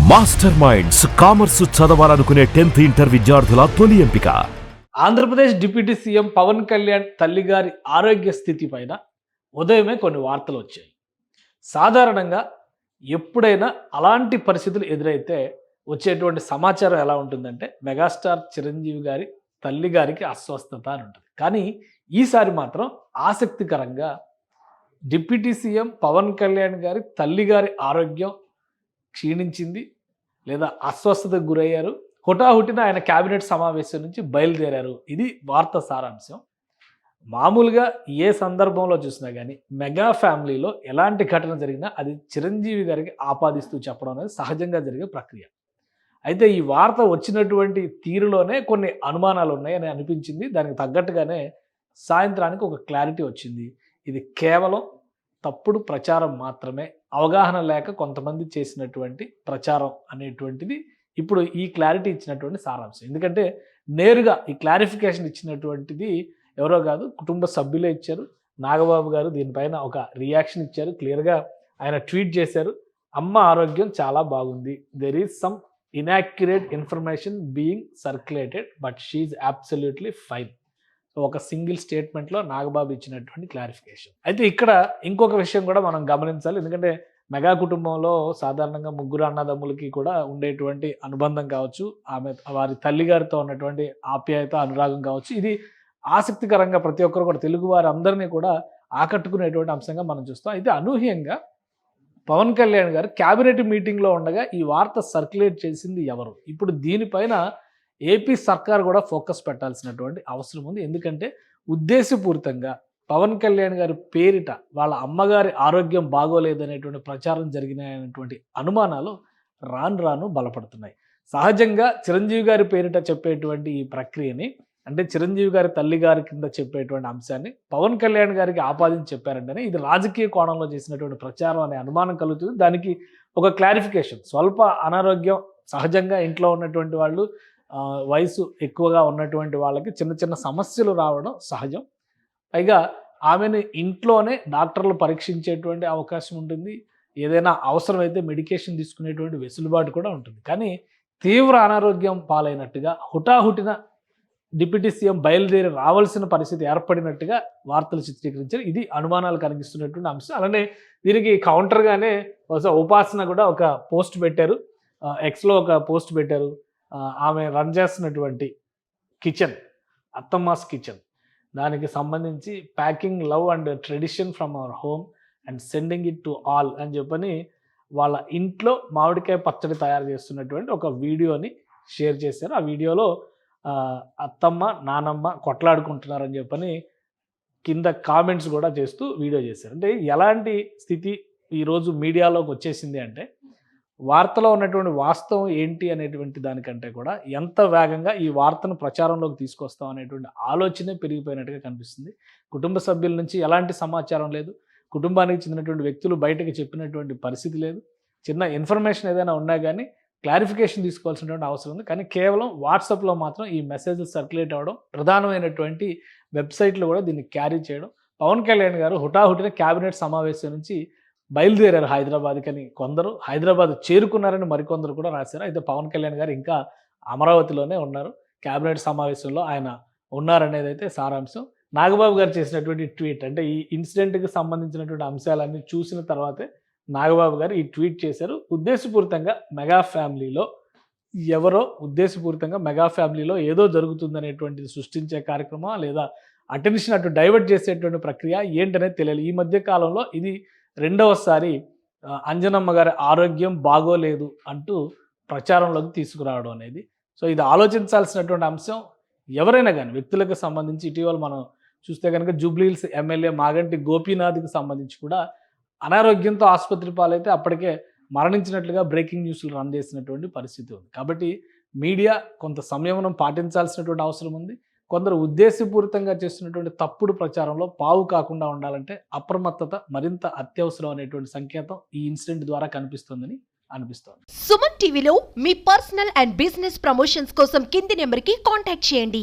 Master minds commerce చదవాలనుకునే 10th inter విద్యార్థుల తొలి ఎంపిక. ఆంధ్రప్రదేశ్ డిప్యూటీ సీఎం పవన్ కళ్యాణ్ తల్లిగారి ఆరోగ్య స్థితి పైన ఉదయమే కొన్ని వార్తలు వచ్చాయి. సాధారణంగా ఎప్పుడైనా అలాంటి పరిస్థితులు ఎదురైతే వచ్చేటువంటి సమాచారం ఎలా ఉంటుందంటే మెగాస్టార్ చిరంజీవి గారి తల్లి గారికి అస్వస్థత అని ఉంటుంది. కానీ ఈసారి మాత్రం ఆసక్తికరంగా డిప్యూటీ సీఎం పవన్ కళ్యాణ్ గారి తల్లిగారి ఆరోగ్యం క్షీణించింది లేదా అస్వస్థతకు గురయ్యారు. హుటాహుటిన ఆయన కేబినెట్ సమావేశం నుంచి బయలుదేరారు. ఇది వార్త సారాంశం. మామూలుగా ఏ సందర్భంలో చూసినా కానీ మెగా ఫ్యామిలీలో ఎలాంటి ఘటన జరిగినా అది చిరంజీవి గారికి ఆపాదిస్తూ చెప్పడం అనేది సహజంగా జరిగే ప్రక్రియ. అయితే ఈ వార్త వచ్చినటువంటి తీరులోనే కొన్ని అనుమానాలు ఉన్నాయని అనిపించింది. దానికి తగ్గట్టుగానే సాయంత్రానికి ఒక క్లారిటీ వచ్చింది. ఇది కేవలం తప్పుడు ప్రచారం మాత్రమే, అవగాహన లేక కొంతమంది చేసినటువంటి ప్రచారం అనేటువంటిది ఇప్పుడు ఈ క్లారిటీ ఇచ్చినటువంటి సారాంశం. ఎందుకంటే నేరుగా ఈ క్లారిఫికేషన్ ఇచ్చినటువంటిది ఎవరో కాదు, కుటుంబ సభ్యులే ఇచ్చారు. నాగబాబు గారు దీనిపైన ఒక రియాక్షన్ ఇచ్చారు. క్లియర్గా ఆయన ట్వీట్ చేశారు, అమ్మ ఆరోగ్యం చాలా బాగుంది, there is some inaccurate information being circulated but she's absolutely fine. ఒక సింగిల్ స్టేట్మెంట్లో నాగబాబు ఇచ్చినటువంటి క్లారిఫికేషన్. అయితే ఇక్కడ ఇంకొక విషయం కూడా మనం గమనించాలి. ఎందుకంటే మెగా కుటుంబంలో సాధారణంగా ముగ్గురు అన్నదమ్ములకి కూడా ఉండేటువంటి అనుబంధం కావచ్చు, ఆమె వారి తల్లిగారితో ఉన్నటువంటి ఆప్యాయత అనురాగం కావచ్చు, ఇది ఆసక్తికరంగా ప్రతి ఒక్కరు కూడా తెలుగు వారి అందరినీ కూడా ఆకట్టుకునేటువంటి అంశంగా మనం చూస్తాం. అయితే అనూహ్యంగా పవన్ కళ్యాణ్ గారు క్యాబినెట్ మీటింగ్లో ఉండగా ఈ వార్త సర్క్యులేట్ చేసింది ఎవరు? ఇప్పుడు దీనిపైన ఏపీ సర్కార్ కూడా ఫోకస్ పెట్టాల్సినటువంటి అవసరం ఉంది. ఎందుకంటే ఉద్దేశపూరితంగా పవన్ కళ్యాణ్ గారి పేరిట వాళ్ళ అమ్మగారి ఆరోగ్యం బాగోలేదనేటువంటి ప్రచారం జరిగినటువంటి అనుమానాలు రాను రాను బలపడుతున్నాయి. సహజంగా చిరంజీవి గారి పేరిట చెప్పేటువంటి ఈ ప్రక్రియని, అంటే చిరంజీవి గారి తల్లి గారి కింద చెప్పేటువంటి అంశాన్ని పవన్ కళ్యాణ్ గారికి ఆపాదించి చెప్పారంటేనే ఇది రాజకీయ కోణంలో చేసినటువంటి ప్రచారం అనే అనుమానం కలుగుతుంది. దానికి ఒక క్లారిఫికేషన్, స్వల్ప అనారోగ్యం సహజంగా ఇంట్లో ఉన్నటువంటి వాళ్ళు, వయసు ఎక్కువగా ఉన్నటువంటి వాళ్ళకి చిన్న చిన్న సమస్యలు రావడం సహజం. పైగా ఆమెను ఇంట్లోనే డాక్టర్లు పరీక్షించేటువంటి అవకాశం ఉంటుంది. ఏదైనా అవసరమైతే మెడికేషన్ తీసుకునేటువంటి వెసులుబాటు కూడా ఉంటుంది. కానీ తీవ్ర అనారోగ్యం పాలైనట్టుగా హుటాహుటిన డిప్యూటీ సీఎం బయలుదేరి రావాల్సిన పరిస్థితి ఏర్పడినట్టుగా వార్తలు చిత్రీకరించారు. ఇది అనుమానాలు కలిగిస్తున్నటువంటి అంశం. అలానే దీనికి కౌంటర్గానే బహుశా ఉపాసన కూడా ఒక పోస్ట్ పెట్టారు, ఎక్స్లో ఒక పోస్ట్ పెట్టారు. ఆమె రన్ చేస్తున్నటువంటి కిచెన్, అత్తమ్మాస్ కిచెన్, దానికి సంబంధించి packing love and tradition from our home and sending it to all అని చెప్పని వాళ్ళ ఇంట్లో మామిడికాయ పచ్చడి తయారు చేస్తున్నటువంటి ఒక వీడియోని షేర్ చేశారు. ఆ వీడియోలో అత్తమ్మ నానమ్మ కొట్లాడుకుంటున్నారని చెప్పని కింద కామెంట్స్ కూడా చేస్తూ వీడియో చేశారు. అంటే ఎలాంటి స్థితి ఈరోజు మీడియాలోకి వచ్చేసింది అంటే, వార్తలో ఉన్నటువంటి వాస్తవం ఏంటి అనేటువంటి దానికంటే కూడా ఎంత వేగంగా ఈ వార్తను ప్రచారంలోకి తీసుకొస్తాం అనేటువంటి ఆలోచనే పెరిగిపోయినట్టుగా కనిపిస్తుంది. కుటుంబ సభ్యుల నుంచి ఎలాంటి సమాచారం లేదు, కుటుంబానికి చెందినటువంటి వ్యక్తులు బయటకు చెప్పినటువంటి పరిస్థితి లేదు. చిన్న ఇన్ఫర్మేషన్ ఏదైనా ఉన్నా కానీ క్లారిఫికేషన్ తీసుకోవాల్సినటువంటి అవసరం ఉంది. కానీ కేవలం వాట్సాప్లో మాత్రం ఈ మెసేజ్లు సర్క్యులేట్ అవ్వడం, ప్రధానమైనటువంటి వెబ్సైట్లు కూడా దీన్ని క్యారీ చేయడం. పవన్ కళ్యాణ్ గారు హుటాహుటిన క్యాబినెట్ సమావేశం నుంచి బయలుదేరారు హైదరాబాద్కి అని కొందరు, హైదరాబాద్ చేరుకున్నారని మరికొందరు కూడా రాశారు. అయితే పవన్ కళ్యాణ్ గారు ఇంకా అమరావతిలోనే ఉన్నారు, క్యాబినెట్ సమావేశంలో ఆయన ఉన్నారనేది అయితే సారాంశం. నాగబాబు గారు చేసినటువంటి ట్వీట్, అంటే ఈ ఇన్సిడెంట్కి సంబంధించినటువంటి అంశాలన్నీ చూసిన తర్వాతే నాగబాబు గారు ఈ ట్వీట్ చేశారు. ఉద్దేశపూరితంగా మెగా ఫ్యామిలీలో ఎవరో ఉద్దేశపూరితంగా మెగా ఫ్యామిలీలో ఏదో జరుగుతుందనేటువంటిది సృష్టించే కార్యక్రమం లేదా అటెన్షన్ అటు డైవర్ట్ చేసేటువంటి ప్రక్రియ ఏంటనేది తెలియాలి. ఈ మధ్య కాలంలో ఇది రెండవసారి అంజనమ్మ గారి ఆరోగ్యం బాగోలేదు అంటూ ప్రచారంలోకి తీసుకురావడం అనేది. సో ఇది ఆలోచించాల్సినటువంటి అంశం. ఎవరైనా కానీ వ్యక్తులకు సంబంధించి ఇటీవల మనం చూస్తే కనుక జూబ్లీహిల్స్ ఎమ్మెల్యే మాగంటి గోపీనాథ్కి సంబంధించి కూడా అనారోగ్యంతో ఆసుపత్రి పాలైతే అప్పటికే మరణించినట్లుగా బ్రేకింగ్ న్యూస్లు రన్ చేసినటువంటి పరిస్థితి ఉంది. కాబట్టి మీడియా కొంత సంయమనం పాటించాల్సినటువంటి అవసరం ఉంది. కొందరు ఉద్దేశపూరితంగా చేస్తున్నటువంటి తప్పుడు ప్రచారంలో పావు కాకుండా ఉండాలంటే అప్రమత్తత మరింత అత్యవసరం అనేటువంటి సంకేతం ఈ ఇన్సిడెంట్ ద్వారా కనిపిస్తుందని అనిపిస్తోంది. సుమన్ టీవీలో మీ పర్సనల్ అండ్ బిజినెస్ ప్రమోషన్స్ కోసం కింది నెంబర్కి కాంటాక్ట్ చేయండి.